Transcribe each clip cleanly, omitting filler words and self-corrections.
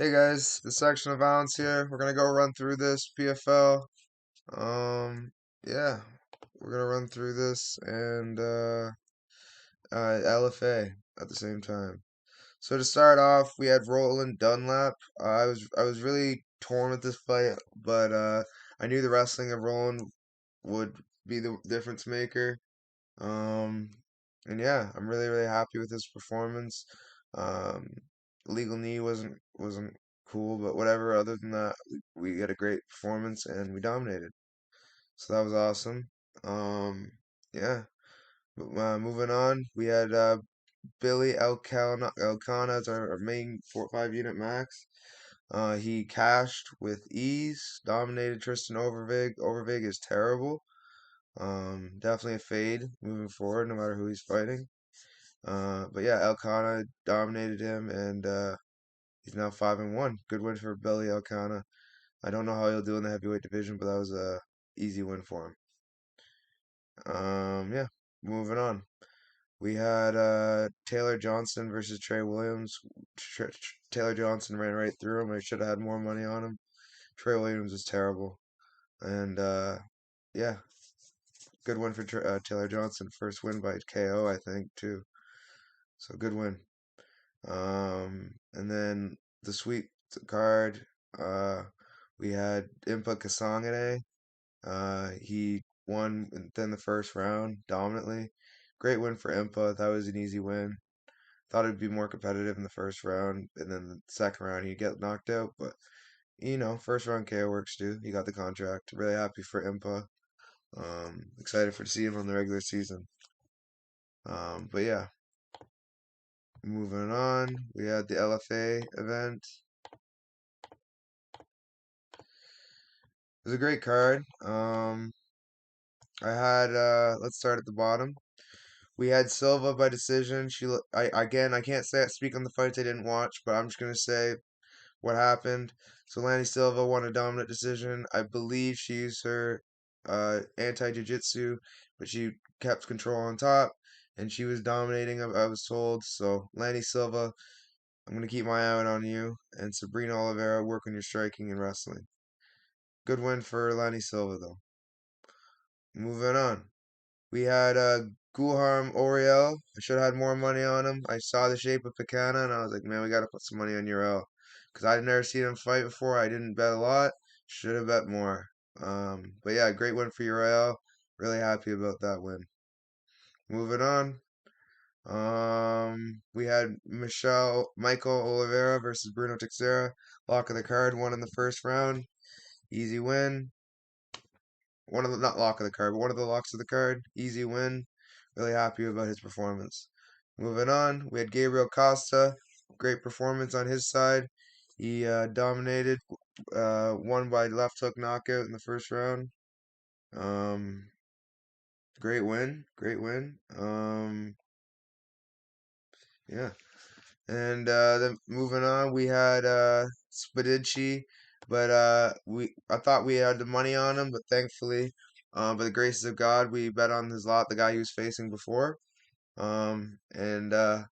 Hey guys, the section of Balance here. We're gonna go run through this PFL. Yeah, we're gonna run through this and LFA at the same time. So to start off, we had Roland Dunlap. I was really torn with this fight, but I knew the wrestling of Roland would be the difference maker. Um, and yeah, I'm really happy with his performance. Um, Legal knee wasn't cool, but whatever. Other than that, we had a great performance and we dominated. So that was awesome. Um, yeah. Moving on, we had Billy Elcana as our main 4-5 unit max. He cashed with ease, dominated Tristan Overvig. Overvig is terrible. Definitely a fade moving forward, no matter who he's fighting. But yeah, Elcana dominated him, and he's now 5-1. Good win for Billy Elcana. I don't know how he'll do in the heavyweight division, but that was a easy win for him. Yeah, moving on. We had Taylor Johnson versus Trey Williams. Taylor Johnson ran right through him. I should have had more money on him. Trey Williams was terrible, and yeah, good win for Taylor Johnson. First win by KO, I think, too. So good win. And then the sweep card, uh, we had Impa Kasangane. He won within the first round dominantly. Great win for Impa. That was an easy win. Thought it'd be more competitive in the first round, and then the second round he'd get knocked out. But first round KO works too. He got the contract. Really happy for Impa. Excited to see him on the regular season. But yeah, moving on, we had the LFA event. It was a great card. I had let's start at the bottom. We had Silva by decision. I can't speak on the fights I didn't watch, but I'm just gonna say what happened. So Lanny Silva won a dominant decision. I believe she used her anti-jiu-jitsu, but she kept control on top, and she was dominating. I was told. So Lanny Silva, I'm gonna keep my eye out on you, and Sabrina Oliveira, work on your striking and wrestling. Good win for Lanny Silva though. Moving on. We had Gulharm Oriel. I should have had more money on him. I saw the shape of Picana and I was like, man, we got to put some money on Uriel. Because I'd never seen him fight before. I didn't bet a lot. Should have bet more. But yeah, great win for Uriel. Really happy about that win. Moving on. We had Michael Oliveira versus Bruno Teixeira. Lock of the card, won in the first round. Easy win. One of the not lock of the card, but one of the locks of the card. Easy win. Really happy about his performance. Moving on, we had Gabriel Costa. Great performance on his side. He dominated, won by left hook knockout in the first round. Um, Great win, great win. Yeah. And then moving on, we had Spadici, but I thought we had the money on him, but thankfully, by the graces of God, we bet on his lot, the guy he was facing before. And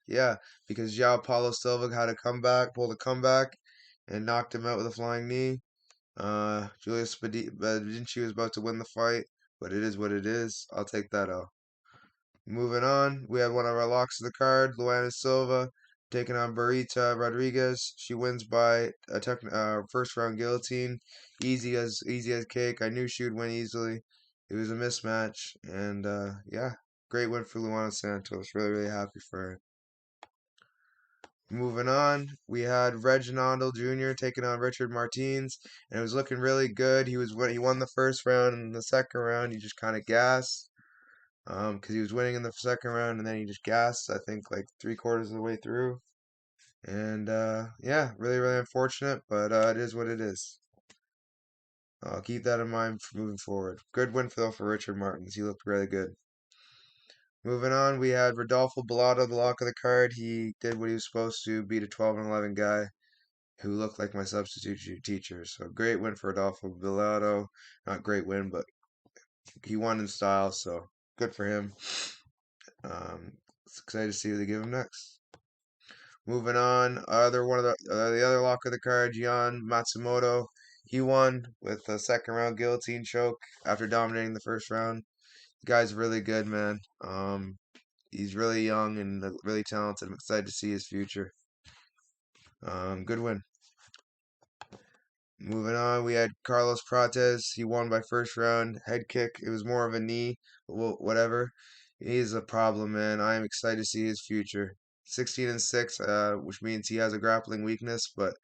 yeah, because João Paulo Silva had a comeback, pulled a comeback, and knocked him out with a flying knee. Julius Spadici was about to win the fight, but it is what it is. I'll take that out. Moving on, we have one of our locks of the card, Luana Silva, taking on Barita Rodriguez. She wins by a first round guillotine, easy as cake. I knew she would win easily. It was a mismatch, and yeah, great win for Luana Santos. Really happy for her. Moving on, we had Reginaldo Jr. taking on Richard Martins, and it was looking really good. He won the first round, and in the second round he just kind of gassed. Because he was winning in the second round and then he just gassed, I think, like three-quarters of the way through. And yeah, really unfortunate, but it is what it is. I'll keep that in mind for moving forward. Good win for Richard Martins. He looked really good. Moving on, we had Rodolfo Bellato, the lock of the card. He did what he was supposed to, beat a 12-11 guy who looked like my substitute teacher. So great win for Rodolfo Bellato. Not great win, but he won in style, so good for him. Excited to see what they give him next. Moving on, the other lock of the card, Gian Matsumoto. He won with a second round guillotine choke after dominating the first round. The guy's really good, man. He's really young and really talented. I'm excited to see his future. Good win. Moving on, we had Carlos Prates. He won by first round head kick. It was more of a knee, but whatever. He's a problem, man. I am excited to see his future. 16-6, which means he has a grappling weakness, but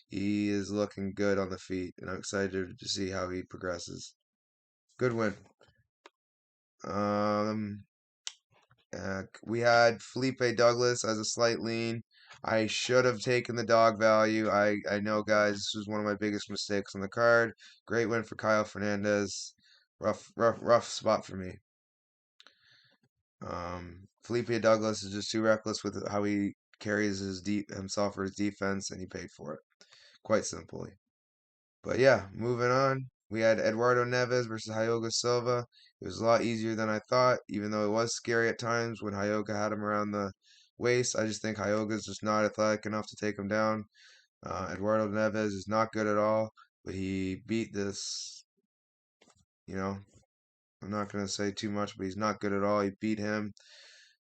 he is looking good on the feet, and I'm excited to see how he progresses. Good win. Um, we had Felipe Douglas as a slight lean. I should have taken the dog value. I know, guys, this was one of my biggest mistakes on the card. Great win for Kyle Fernandez. Rough spot for me. Felipe Douglas is just too reckless with how he carries himself for his defense, and he paid for it. Quite simply. But yeah, moving on. We had Eduardo Neves versus Hyogo Silva. It was a lot easier than I thought, even though it was scary at times when Hyogo had him around the waist. I just think Hyogo's just not athletic enough to take him down. Eduardo Neves is not good at all, but he beat this, you know, I'm not going to say too much, but he's not good at all. He beat him,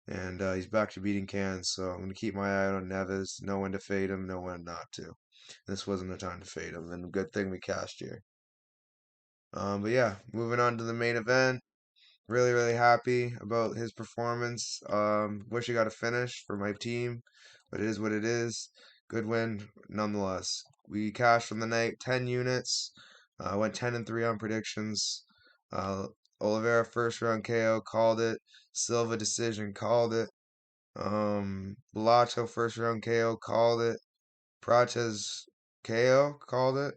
and he's back to beating cans, so I'm going to keep my eye on Neves. Know when to fade him, know when not to. This wasn't the time to fade him, and good thing we cashed here. But yeah, moving on to the main event. Really, really happy about his performance. Wish he got a finish for my team, but it is what it is. Good win nonetheless. We cashed on the night 10 units. Went 10-3 on predictions. Uh, Oliveira first round KO called it. Silva decision called it. Bellato first round KO called it. Prates KO called it.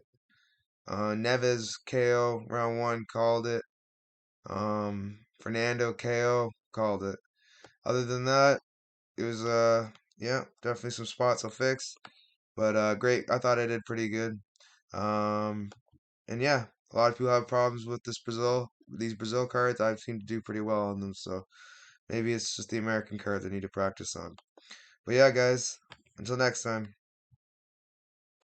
Neves KO round one called it. Fernando KO called it. Other than that, it was yeah, definitely some spots I'll fix. But great. I thought I did pretty good. Um and yeah, a lot of people have problems with these Brazil cards. I've seemed to do pretty well on them, so maybe it's just the American card they need to practice on. But yeah, guys, until next time.